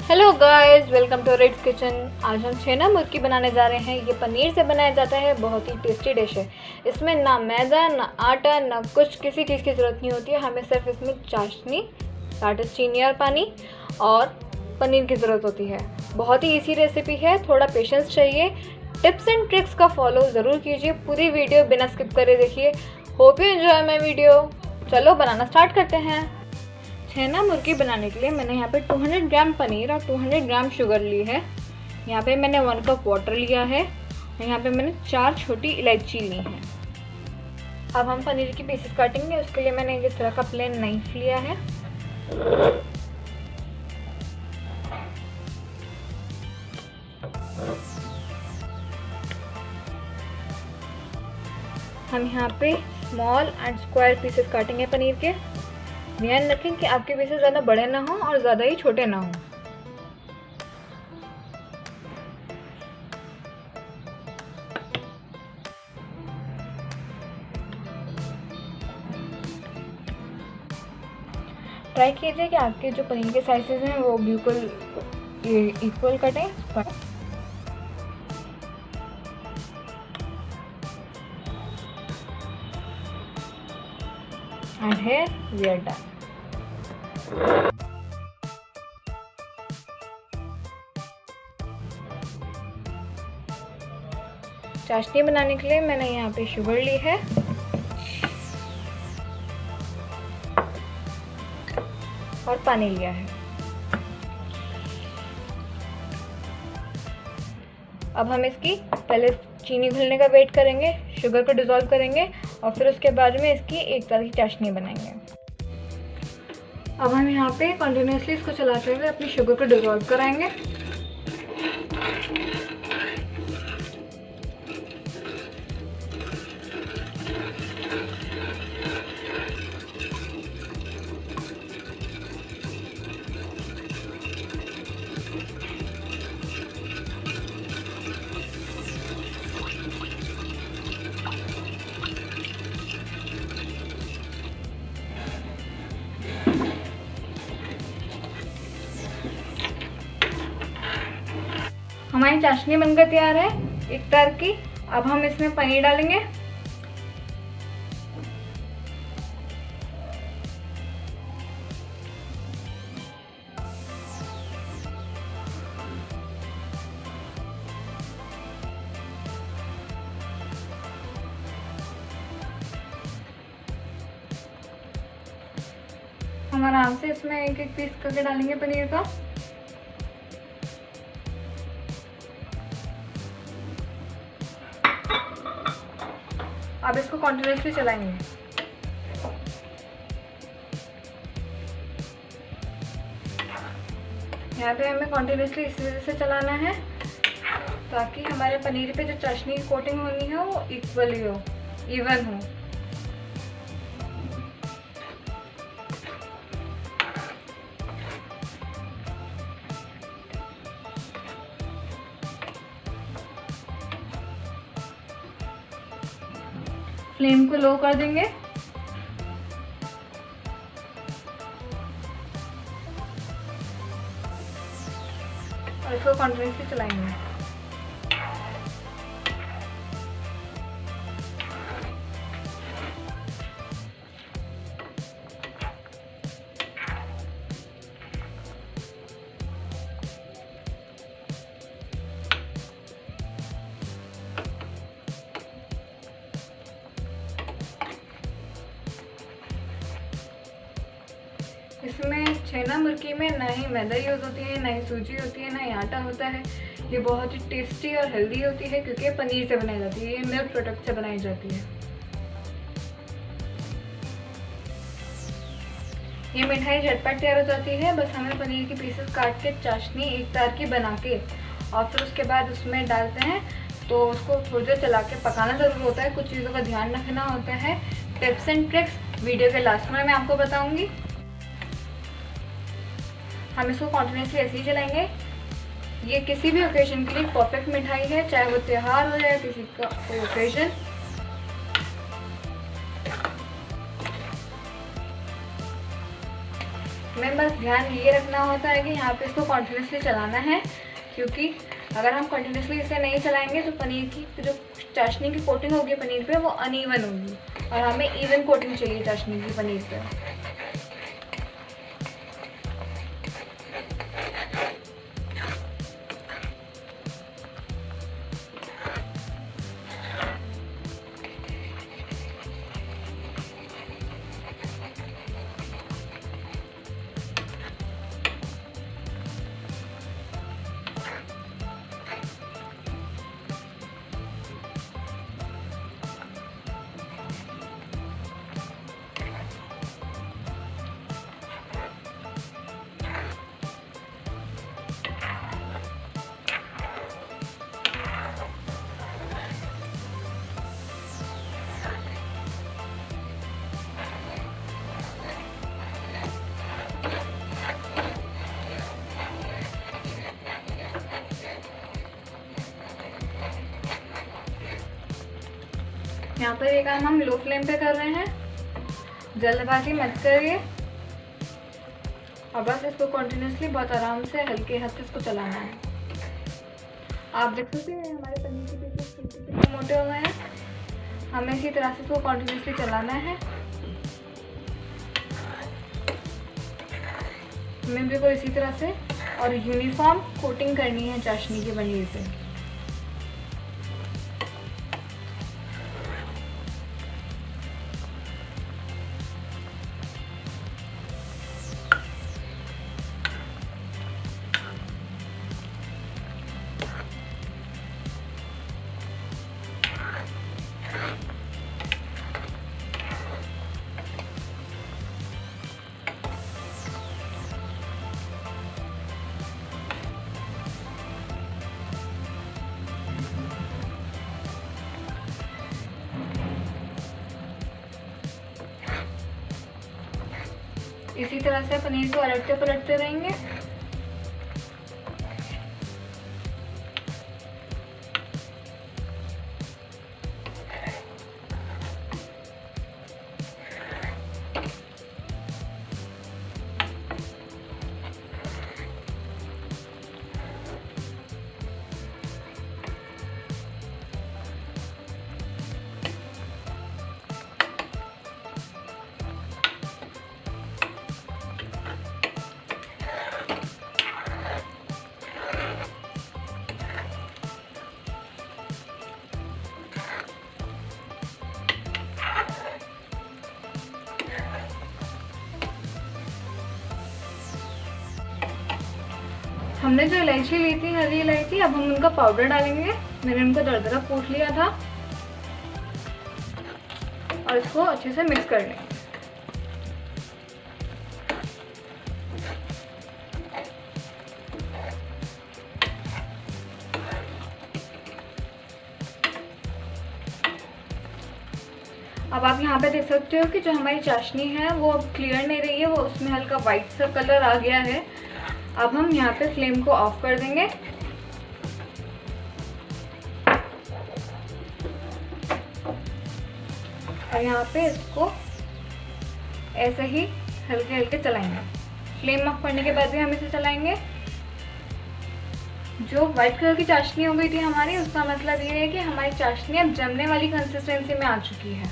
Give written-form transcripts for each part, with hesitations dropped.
Hello guys, welcome to Red's kitchen. आज हम छेना मुर्गी बनाने जा रहे हैं। ये पनीर से बनाया जाता है, बहुत ही टेस्टी डिश है। इसमें ना मैदा, ना आटा, ना कुछ किसी चीज़ की ज़रूरत नहीं होती है। हमें सिर्फ इसमें चाशनी, दैट इज़ चीनी और पानी, और पनीर की ज़रूरत होती है। बहुत ही इजी रेसिपी है, थोड़ा पेशेंस चाहिए। टिप्स एंड ट्रिक्स का फॉलो ज़रूर कीजिए। पूरी वीडियो बिना स्किप करे देखिए। Hope you enjoy my video. चलो बनाना स्टार्ट करते हैं। छेना मुर्गी बनाने के लिए मैंने यहाँ पे 200 ग्राम पनीर और 200 ग्राम शुगर ली है। यहाँ पे मैंने 1 कप वाटर लिया है। यहाँ पे मैंने 4 छोटी इलायची ली हैं। अब हम पनीर की पीसेस काटेंगे। उसके लिए मैंने इस तरह का प्लेन नाइफ लिया है। हम यहाँ पे स्मॉल एंड स्क्वायर पीसेस काटेंगे पनीर के। ध्यान रखें कि आपके पीसेस ज़्यादा बड़े ना हो और ज़्यादा ही छोटे ना हो। ट्राई कीजिए कि आपके जो पनीर के साइजेस हैं वो बिल्कुल equal कटें। And here we are done. चाशनी बनाने के लिए मैंने यहाँ पे शुगर ली है और पानी लिया है। अब हम इसकी पहले चीनी घुलने का वेट करेंगे, शुगर को डिज़ोल्व करेंगे और फिर उसके बाद में इसकी एक तरह की चाशनी बनाएंगे। अब हम यहाँ पे कंटिन्यूसली इसको चलाते हुए अपनी शुगर को डिज़ोल्व कराएंगे। हमारी चाशनी बनकर तैयार है एक तरह की। अब हम इसमें पनीर डालेंगे। हम आराम से इसमें एक एक पीस करके डालेंगे पनीर का। अब इसको कंटिन्यूसली चलाएंगे। यहाँ पे हमें कंटिन्यूसली इस वजह से चलाना है ताकि हमारे पनीर पे जो चाशनी की कोटिंग होनी है वो इक्वली हो, इवन हो। फ्लेम को लो कर देंगे और इसको कंटिन्यूसली चलाएंगे। इसमें छेना मुर्गी में ना ही मैदा यूज़ होती है, ना ही सूजी होती है, ना ही आटा होता है। ये बहुत ही टेस्टी और हेल्दी होती है क्योंकि पनीर से बनाई जाती है। ये मिल्क प्रोडक्ट से बनाई जाती है। ये मिठाई झटपट तैयार हो जाती है। बस हमें पनीर की पीसेस काट के चाशनी एक तार की बना के और फिर उसके बाद उसमें डालते हैं तो उसको थोड़ी देर चला के पकाना ज़रूर होता है। कुछ चीज़ों का ध्यान रखना होता है। टिप्स एंड ट्रिक्स वीडियो के लास्ट में मैं आपको बताऊंगी। हम इसको कॉन्टिन्यूसली ऐसे ही चलाएंगे। ये किसी भी ओकेजन के लिए परफेक्ट मिठाई है, चाहे वो त्योहार हो या किसी का कोई ओकेजन। हमें बस ध्यान ये रखना होता है कि यहाँ पे इसको कॉन्टिन्यूसली चलाना है, क्योंकि अगर हम कंटिन्यूसली इसे नहीं चलाएंगे तो पनीर की जो चाशनी की कोटिंग होगी पनीर पे वो अनइवन होगी, और हमें इवन कोटिंग चाहिए चाशनी की पनीर पे। यहाँ पर ये काम हम लो फ्लेम पे कर रहे हैं, जल्दबाजी मत करिए, और बस इसको कंटिन्यूसली बहुत आराम से हल्के हाथ से इसको चलाना है। आप देख सकते हैं हमारे पनीर के पीसेस कितने मोटे हो गए हैं। हमें इसी तरह से इसको कंटिन्यूसली चलाना है। हमें बिल्कुल इसी तरह से और यूनिफॉर्म कोटिंग करनी है चाशनी के पनीर से। इसी तरह से पनीर को अलटते पलटते रहेंगे। हमने जो इलायची ली थी, हरी इलायची, अब हम उनका पाउडर डालेंगे। मैंने उनको दरदरा कूट लिया था और इसको अच्छे से मिक्स कर लेंगे। अब आप यहाँ पे देख सकते हो कि जो हमारी चाशनी है वो अब क्लियर नहीं रही है, वो उसमें हल्का वाइट सा कलर आ गया है। अब हम यहाँ पे फ्लेम को ऑफ कर देंगे और यहाँ पे इसको ऐसे ही हल्के हल्के चलाएंगे। फ्लेम ऑफ करने के बाद भी हम इसे चलाएंगे। जो व्हाइट कलर की चाशनी हो गई थी हमारी, उसका मतलब ये है कि हमारी चाशनी अब जमने वाली कंसिस्टेंसी में आ चुकी है।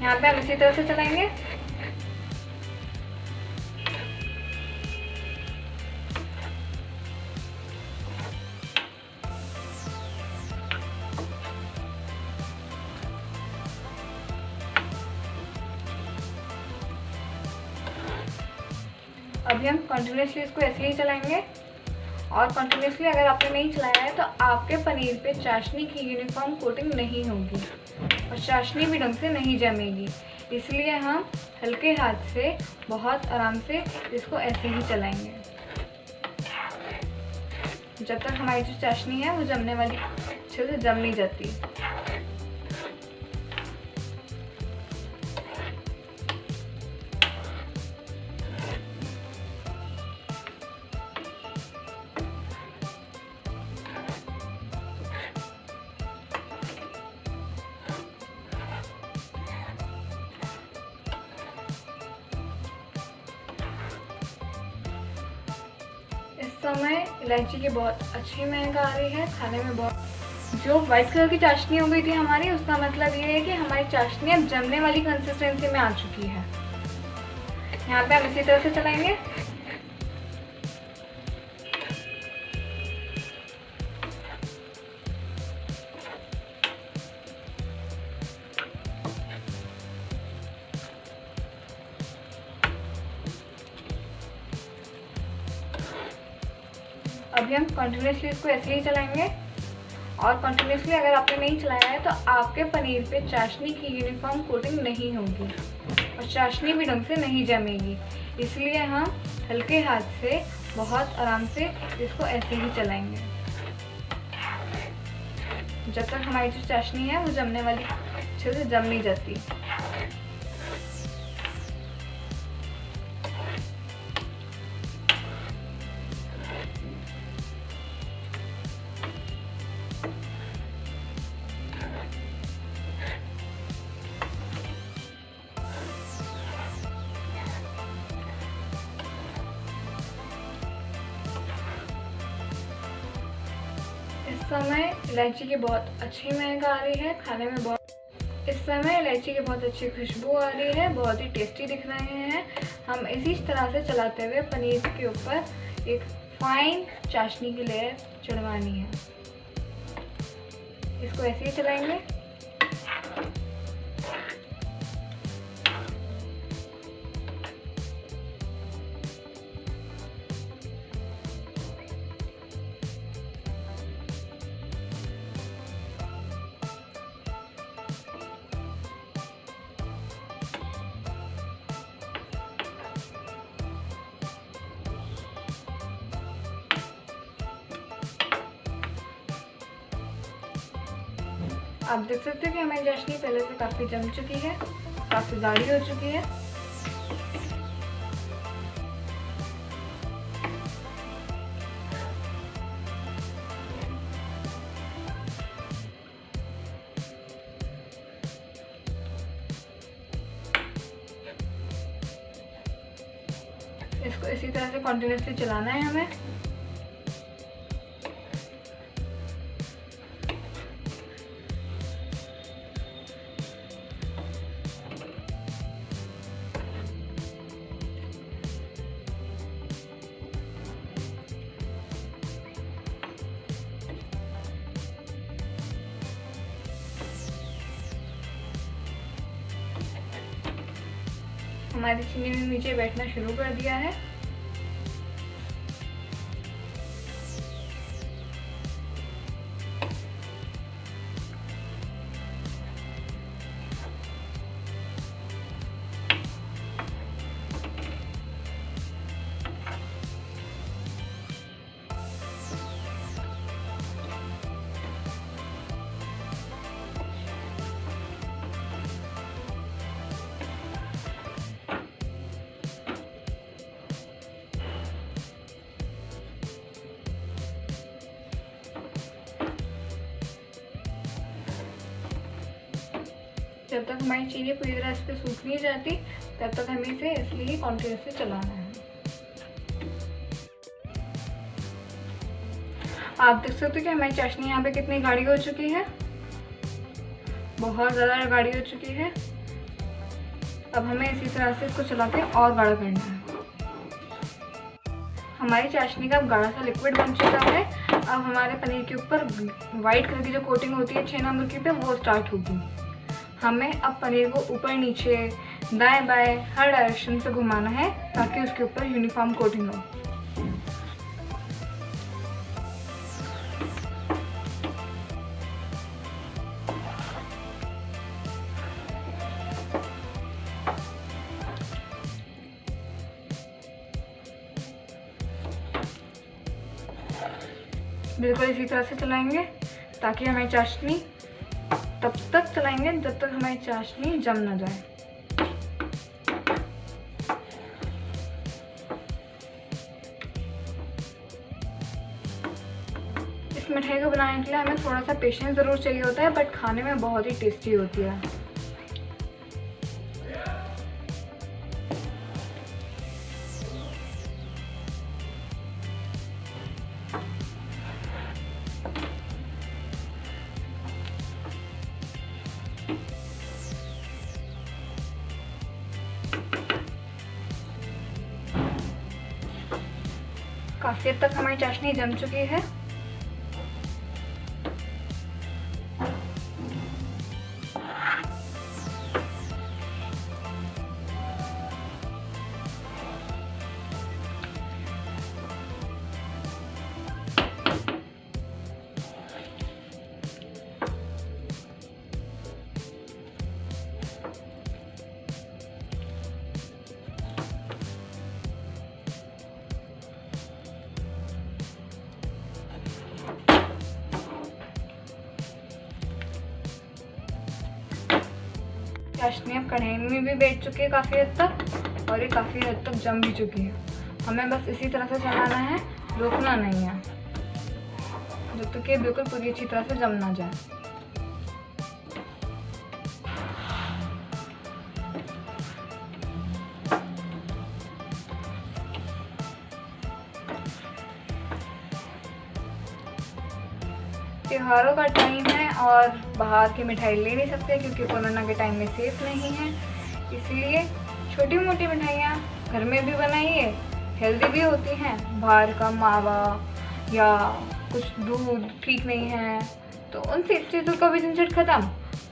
यहाँ पे हम इसी तरह से चलाएंगे। अभी हम कंटिन्यूसली इसको ऐसे ही चलाएंगे, और कंटिन्यूसली अगर आपने नहीं चलाया है तो आपके पनीर पे चाशनी की यूनिफॉर्म कोटिंग नहीं होगी और चाशनी भी ढंग से नहीं जमेगी। इसलिए हम हल्के हाथ से बहुत आराम से इसको ऐसे ही चलाएंगे जब तक हमारी जो चाशनी है वो जमने वाली अच्छे से जम नहीं जाती। समय इलायची की बहुत अच्छी महक आ रही है, खाने में बहुत। जो वाइट कलर की चाशनी हो गई थी हमारी, उसका मतलब ये है कि हमारी चाशनी अब जमने वाली कंसिस्टेंसी में आ चुकी है। यहाँ पे हम इसी तरह से चलाएंगे। अभी हम कंटिन्यूसली इसको ऐसे ही चलाएंगे। और कंटिन्यूसली अगर आपने नहीं चलाया है तो आपके पनीर पे चाशनी की यूनिफॉर्म कोटिंग नहीं होगी और चाशनी भी ढंग से नहीं जमेगी। इसलिए हम हल्के हाथ से बहुत आराम से इसको ऐसे ही चलाएंगे जब तक हमारी जो चाशनी है वो जमने वाली अच्छे से जम नहीं जाती। इस समय इलायची की बहुत अच्छी महक आ रही है, खाने में बहुत। इस समय इलायची की बहुत अच्छी खुशबू आ रही है, बहुत ही टेस्टी दिख रहे हैं। हम इसी तरह से चलाते हुए पनीर के ऊपर एक फाइन चाशनी की लेयर चढ़वानी है। इसको ऐसे ही चलाएंगे। आप देख सकते हो कि हमारी चाशनी पहले से काफ़ी जम चुकी है, काफ़ी गाढ़ी हो चुकी है। इसको इसी तरह से कंटिन्यूसली चलाना है हमें। हमारी चीनी ने नीचे बैठना शुरू कर दिया है। जब तक हमारी चीनी पूरी तरह इस पर सूख नहीं जाती तब तक हमें इसे इसलिए ही कॉन्टिन्यूसली चलाना है। आप देख सकते हो कि हमारी चाशनी यहाँ पे कितनी गाढ़ी हो चुकी है, बहुत ज़्यादा गाढ़ी हो चुकी है। अब हमें इसी तरह से इसको चला के और गाढ़ा करना है। हमारी चाशनी का अब गाढ़ा सा लिक्विड बन चुका है। अब हमारे पनीर के ऊपर वाइट कलर की जो कोटिंग होती है छेना मुर्गी पे, वो स्टार्ट होगी। हमें अब पनीर को ऊपर नीचे दाएं बाएं हर डायरेक्शन से घुमाना है ताकि उसके ऊपर यूनिफॉर्म कोटिंग हो। बिल्कुल इसी तरह से चलाएंगे ताकि हमारी चाशनी, तब तक चलाएंगे जब तक हमारी चाशनी जम ना जाए। इस मिठाई को बनाने के लिए हमें थोड़ा सा पेशेंस ज़रूर चाहिए होता है, बट खाने में बहुत ही टेस्टी होती है। काफ़ी हद तक हमारी चाशनी जम चुकी है। चाशनी अब कढ़ाई में भी बैठ चुकी है काफ़ी हद तक, और ये काफ़ी हद तक जम भी चुकी है। हमें बस इसी तरह से चलाना है, रोकना नहीं है, जब तक ये बिल्कुल पूरी अच्छी तरह से जम ना जाए। त्योहारों का टाइम है और बाहर की मिठाई ले नहीं सकते क्योंकि कोरोना के टाइम में सेफ नहीं है, इसलिए छोटी मोटी मिठाइयाँ घर में भी बनाइए, हेल्दी भी होती हैं। बाहर का मावा या कुछ दूध ठीक नहीं है तो उन चीज़ों का भी झंझट ख़त्म।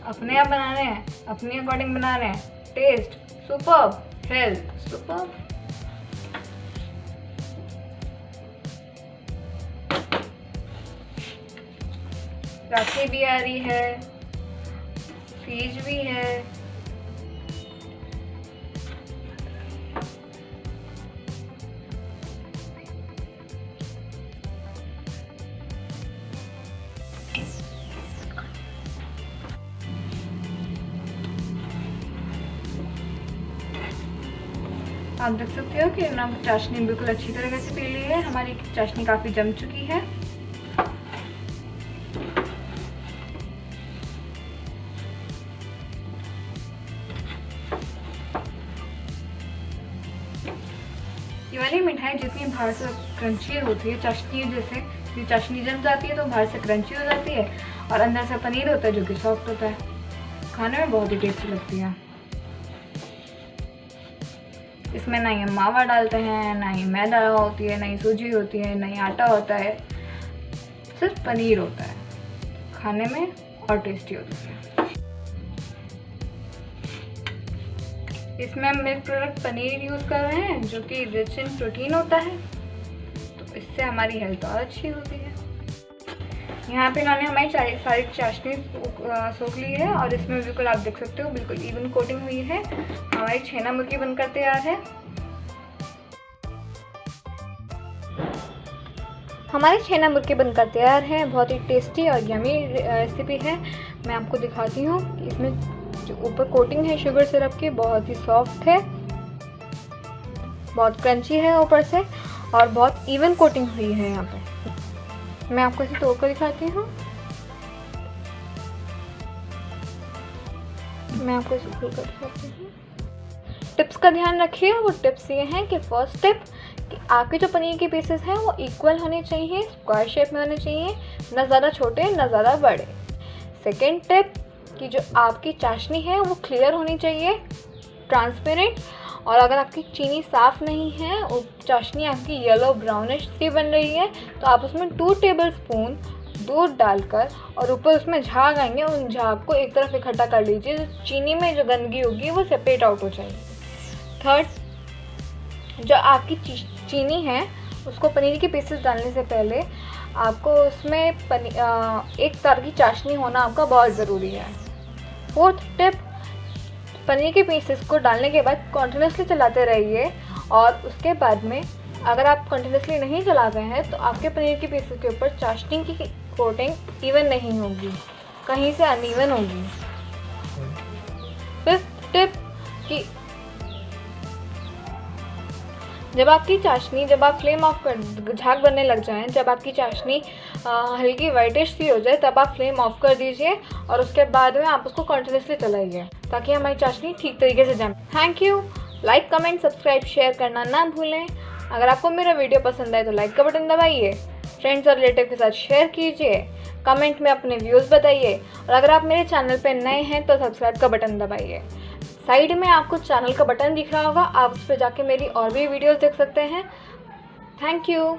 अपने आप बनाने हैं, अपने अकॉर्डिंग बना रहे हैं, टेस्ट सुपर्ब, हेल्थ सुपर्ब। राखी भी आ रही है, तीज भी है, आप देख सकते हो कि ना चाशनी बिल्कुल अच्छी तरह से पी ली है। हमारी चाशनी काफ़ी जम चुकी है। ये वाली मिठाई जितनी बाहर से क्रंची होती है, चाशनी जैसे ये चाशनी जम जाती है तो बाहर से क्रंची हो जाती है और अंदर से पनीर होता है जो कि सॉफ्ट होता है, खाने में बहुत ही टेस्टी लगती है। इसमें ना ही मावा डालते हैं, ना ही मैदा होती है, ना ही सूजी होती है, ना ही आटा होता है, सिर्फ पनीर होता है, खाने में और टेस्टी होती है। इसमें हम मिल्क प्रोडक्ट पनीर यूज़ कर रहे हैं जो कि रिच इन प्रोटीन होता है, तो इससे हमारी हेल्थ और अच्छी होती है। यहाँ पे इन्होंने हमारी सारी चाशनी सोख ली है और इसमें बिल्कुल आप देख सकते हो बिल्कुल इवन कोटिंग हुई है। हमारी छेना मुर्गी बनकर तैयार है। हमारी छेना मुर्गी बनकर तैयार है। बहुत ही टेस्टी और यमी रेसिपी है। मैं आपको दिखाती हूँ कि इसमें जो ऊपर कोटिंग है शुगर सिरप की बहुत ही सॉफ्ट है, बहुत क्रंची है ऊपर से और बहुत इवन कोटिंग हुई है। यहाँ पे मैं आपको इसे तोड़कर दिखाती हूँ। मैं आपको इसे खोलकर दिखाती हूँ। टिप्स का ध्यान रखिए। वो टिप्स ये हैं कि फर्स्ट टिप कि आपके जो पनीर के पीसेस हैं वो इक्वल होने चाहिए, स्क्वायर शेप में होने चाहिए, ना ज़्यादा छोटे ना ज़्यादा बड़े। सेकेंड टिप कि जो आपकी चाशनी है वो क्लियर होनी चाहिए, ट्रांसपेरेंट, और अगर आपकी चीनी साफ़ नहीं है, वो चाशनी आपकी येलो ब्राउनिश सी बन रही है, तो आप उसमें 2 टेबलस्पून दूध डालकर और ऊपर उसमें झाग आएंगे, उन झाग को एक तरफ इकट्ठा कर लीजिए। चीनी में जो गंदगी होगी वो सेपरेट आउट हो जाएगी। थर्ड, जो आपकी चीनी है उसको पनीर के पीसेस डालने से पहले आपको उसमें एक तरह की चाशनी होना आपका बहुत ज़रूरी है। फोर्थ टिप, पनीर के पीसेस को डालने के बाद कंटिन्यूसली चलाते रहिए और उसके बाद में अगर आप कंटिन्यूसली नहीं चलाते हैं तो आपके पनीर के पीसेस के ऊपर चाशनी की कोटिंग इवन नहीं होगी, कहीं से अनइवन होगी। फिफ्थ टिप कि जब आप फ्लेम ऑफ कर झाग बनने लग जाएं, जब आपकी चाशनी हल्की वाइटिश सी हो जाए तब आप फ्लेम ऑफ कर दीजिए और उसके बाद में आप उसको कंटिन्यूसली चलाइए ताकि हमारी चाशनी ठीक तरीके से जमे। Thank you. Like, comment, subscribe, share करना ना भूलें। अगर आपको मेरा वीडियो पसंद आए तो लाइक का बटन दबाइए, फ्रेंड्स और रिलेटिव के साथ शेयर कीजिए, कमेंट में अपने व्यूज़ बताइए और अगर आप मेरे चैनल पर नए हैं तो सब्सक्राइब का बटन दबाइए। साइड में आपको चैनल का बटन दिख रहा होगा, आप उस पर जाके मेरी और भी वीडियोस देख सकते हैं। Thank you.